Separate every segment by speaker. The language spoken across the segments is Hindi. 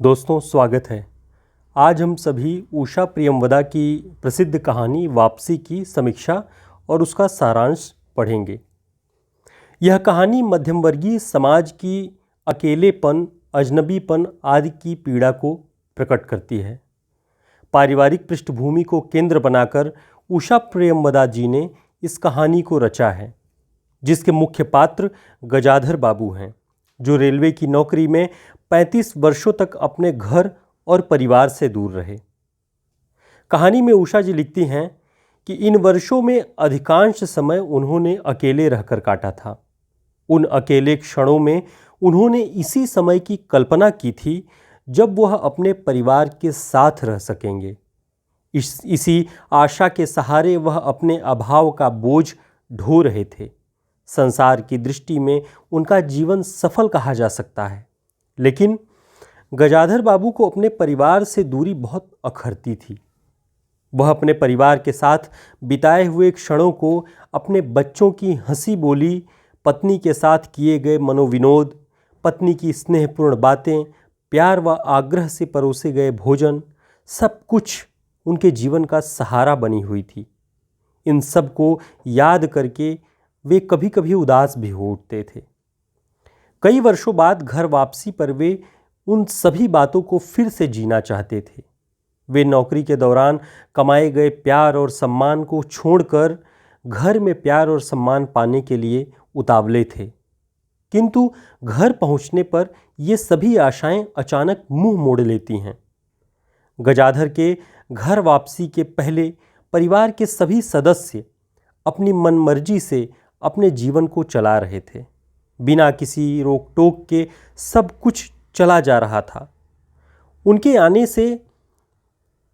Speaker 1: दोस्तों, स्वागत है। आज हम सभी उषा प्रियमवदा की प्रसिद्ध कहानी वापसी की समीक्षा और उसका सारांश पढ़ेंगे। यह कहानी मध्यमवर्गीय समाज की अकेलेपन, अजनबीपन आदि की पीड़ा को प्रकट करती है। पारिवारिक पृष्ठभूमि को केंद्र बनाकर उषा प्रियमवदा जी ने इस कहानी को रचा है, जिसके मुख्य पात्र गजाधर बाबू हैं, जो रेलवे की नौकरी में 35 वर्षों तक अपने घर और परिवार से दूर रहे। कहानी में उषा जी लिखती हैं कि इन वर्षों में अधिकांश समय उन्होंने अकेले रहकर काटा था। उन अकेले क्षणों में उन्होंने इसी समय की कल्पना की थी जब वह अपने परिवार के साथ रह सकेंगे। इसी आशा के सहारे वह अपने अभाव का बोझ ढो रहे थे। संसार की दृष्टि में उनका जीवन सफल कहा जा सकता है, लेकिन गजाधर बाबू को अपने परिवार से दूरी बहुत अखरती थी। वह अपने परिवार के साथ बिताए हुए क्षणों को, अपने बच्चों की हंसी बोली, पत्नी के साथ किए गए मनोविनोद, पत्नी की स्नेहपूर्ण बातें, प्यार व आग्रह से परोसे गए भोजन, सब कुछ उनके जीवन का सहारा बनी हुई थी। इन सब को याद करके वे कभी कभी उदास भी हो उठते थे। कई वर्षों बाद घर वापसी पर वे उन सभी बातों को फिर से जीना चाहते थे। वे नौकरी के दौरान कमाए गए प्यार और सम्मान को छोड़कर घर में प्यार और सम्मान पाने के लिए उतावले थे, किंतु घर पहुंचने पर ये सभी आशाएं अचानक मुंह मोड़ लेती हैं। गजाधर के घर वापसी के पहले परिवार के सभी सदस्य अपनी मनमर्जी से अपने जीवन को चला रहे थे। बिना किसी रोक टोक के सब कुछ चला जा रहा था। उनके आने से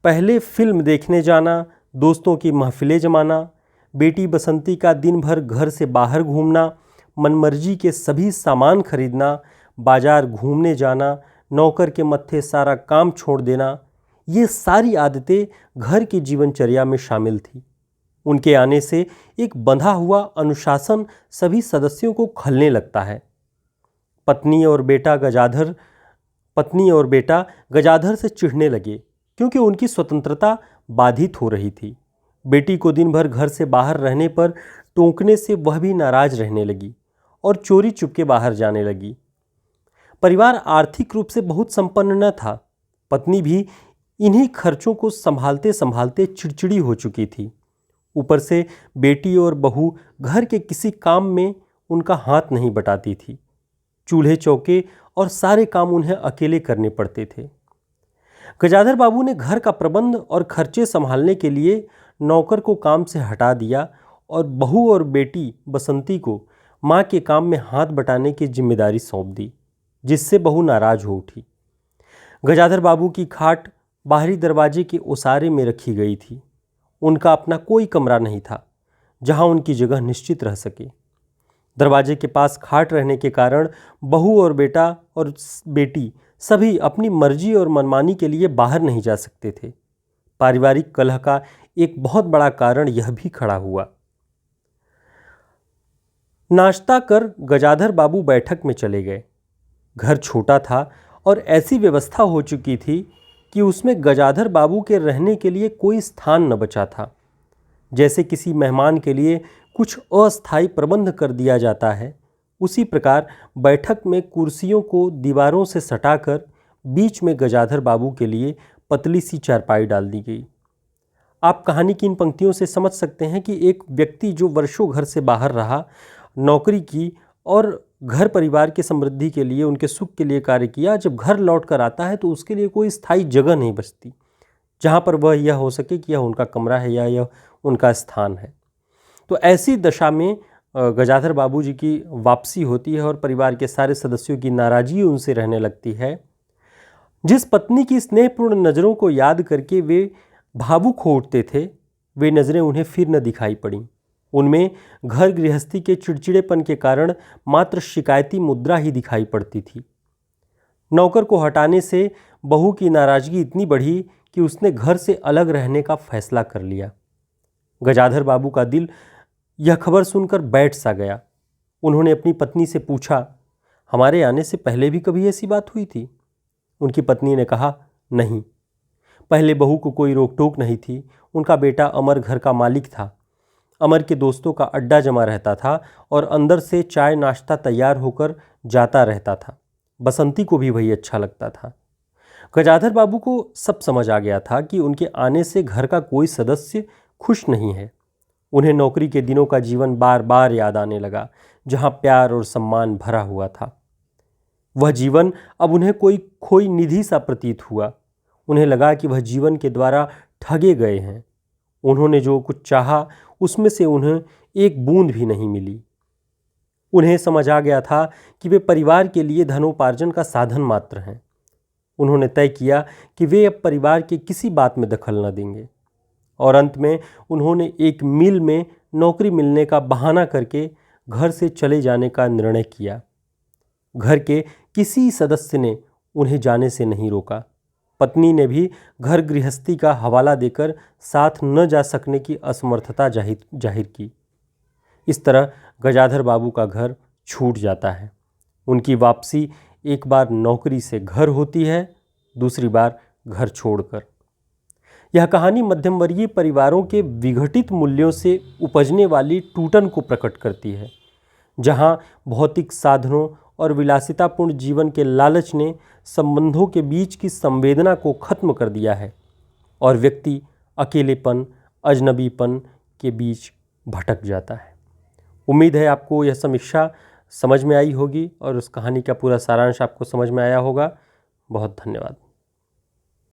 Speaker 1: पहले फिल्म देखने जाना, दोस्तों की महफिलें जमाना, बेटी बसंती का दिन भर घर से बाहर घूमना, मनमर्जी के सभी सामान खरीदना, बाजार घूमने जाना, नौकर के मत्थे सारा काम छोड़ देना, ये सारी आदतें घर की जीवनचर्या में शामिल थी। उनके आने से एक बंधा हुआ अनुशासन सभी सदस्यों को खलने लगता है। पत्नी और बेटा गजाधर से चिढ़ने लगे, क्योंकि उनकी स्वतंत्रता बाधित हो रही थी। बेटी को दिन भर घर से बाहर रहने पर टोकने से वह भी नाराज रहने लगी और चोरी चुपके बाहर जाने लगी। परिवार आर्थिक रूप से बहुत संपन्न न था। पत्नी भी इन्हीं खर्चों को संभालते संभालते चिड़चिड़ी हो चुकी थी। ऊपर से बेटी और बहू घर के किसी काम में उनका हाथ नहीं बटाती थी। चूल्हे चौके और सारे काम उन्हें अकेले करने पड़ते थे। गजाधर बाबू ने घर का प्रबंध और खर्चे संभालने के लिए नौकर को काम से हटा दिया और बहू और बेटी बसंती को माँ के काम में हाथ बटाने की जिम्मेदारी सौंप दी, जिससे बहू नाराज हो उठी। गजाधर बाबू की खाट बाहरी दरवाजे के ओसारे में रखी गई थी। उनका अपना कोई कमरा नहीं था जहां उनकी जगह निश्चित रह सके। दरवाजे के पास खाट रहने के कारण बहू और बेटा और बेटी सभी अपनी मर्जी और मनमानी के लिए बाहर नहीं जा सकते थे। पारिवारिक कलह का एक बहुत बड़ा कारण यह भी खड़ा हुआ। नाश्ता कर गजाधर बाबू बैठक में चले गए। घर छोटा था और ऐसी व्यवस्था हो चुकी थी कि उसमें गजाधर बाबू के रहने के लिए कोई स्थान न बचा था। जैसे किसी मेहमान के लिए कुछ अस्थायी प्रबंध कर दिया जाता है, उसी प्रकार बैठक में कुर्सियों को दीवारों से सटाकर बीच में गजाधर बाबू के लिए पतली सी चारपाई डाल दी गई। आप कहानी की इन पंक्तियों से समझ सकते हैं कि एक व्यक्ति जो वर्षों घर से बाहर रहा, नौकरी की और घर परिवार की समृद्धि के लिए, उनके सुख के लिए कार्य किया, जब घर लौट कर आता है तो उसके लिए कोई स्थायी जगह नहीं बचती जहाँ पर वह यह हो सके कि यह उनका कमरा है या यह उनका स्थान है। तो ऐसी दशा में गजाधर बाबू जी की वापसी होती है और परिवार के सारे सदस्यों की नाराज़गी उनसे रहने लगती है। जिस पत्नी की स्नेहपूर्ण नज़रों को याद करके वे भावुक हो उठते थे, वे नज़रें उन्हें फिर न दिखाई पड़ीं। उनमें घर गृहस्थी के चिड़चिड़ेपन के कारण मात्र शिकायती मुद्रा ही दिखाई पड़ती थी। नौकर को हटाने से बहू की नाराज़गी इतनी बढ़ी कि उसने घर से अलग रहने का फैसला कर लिया। गजाधर बाबू का दिल यह खबर सुनकर बैठ सा गया। उन्होंने अपनी पत्नी से पूछा, हमारे आने से पहले भी कभी ऐसी बात हुई थी? उनकी पत्नी ने कहा, नहीं। पहले बहू को कोई रोक टोक नहीं थी। उनका बेटा अमर घर का मालिक था। अमर के दोस्तों का अड्डा जमा रहता था और अंदर से चाय नाश्ता तैयार होकर जाता रहता था। बसंती को भी वही अच्छा लगता था। गजाधर बाबू को सब समझ आ गया था कि उनके आने से घर का कोई सदस्य खुश नहीं है। उन्हें नौकरी के दिनों का जीवन बार बार याद आने लगा, जहां प्यार और सम्मान भरा हुआ था। वह जीवन अब उन्हें कोई खोई निधि सा प्रतीत हुआ। उन्हें लगा कि वह जीवन के द्वारा ठगे गए हैं। उन्होंने जो कुछ चाहा उसमें से उन्हें एक बूंद भी नहीं मिली। उन्हें समझ आ गया था कि वे परिवार के लिए धनोपार्जन का साधन मात्र हैं। उन्होंने तय किया कि वे अब परिवार के किसी बात में दखल न देंगे और अंत में उन्होंने एक मिल में नौकरी मिलने का बहाना करके घर से चले जाने का निर्णय किया। घर के किसी सदस्य ने उन्हें जाने से नहीं रोका। पत्नी ने भी घर गृहस्थी का हवाला देकर साथ न जा सकने की असमर्थता जाहिर की। इस तरह गजाधर बाबू का घर छूट जाता है। उनकी वापसी एक बार नौकरी से घर होती है, दूसरी बार घर छोड़कर। यह कहानी मध्यम वर्गीय परिवारों के विघटित मूल्यों से उपजने वाली टूटन को प्रकट करती है, जहां भौतिक साधनों और विलासितापूर्ण जीवन के लालच ने संबंधों के बीच की संवेदना को खत्म कर दिया है और व्यक्ति अकेलेपन, अजनबीपन के बीच भटक जाता है। उम्मीद है आपको यह समीक्षा समझ में आई होगी और उस कहानी का पूरा सारांश आपको समझ में आया होगा। बहुत धन्यवाद।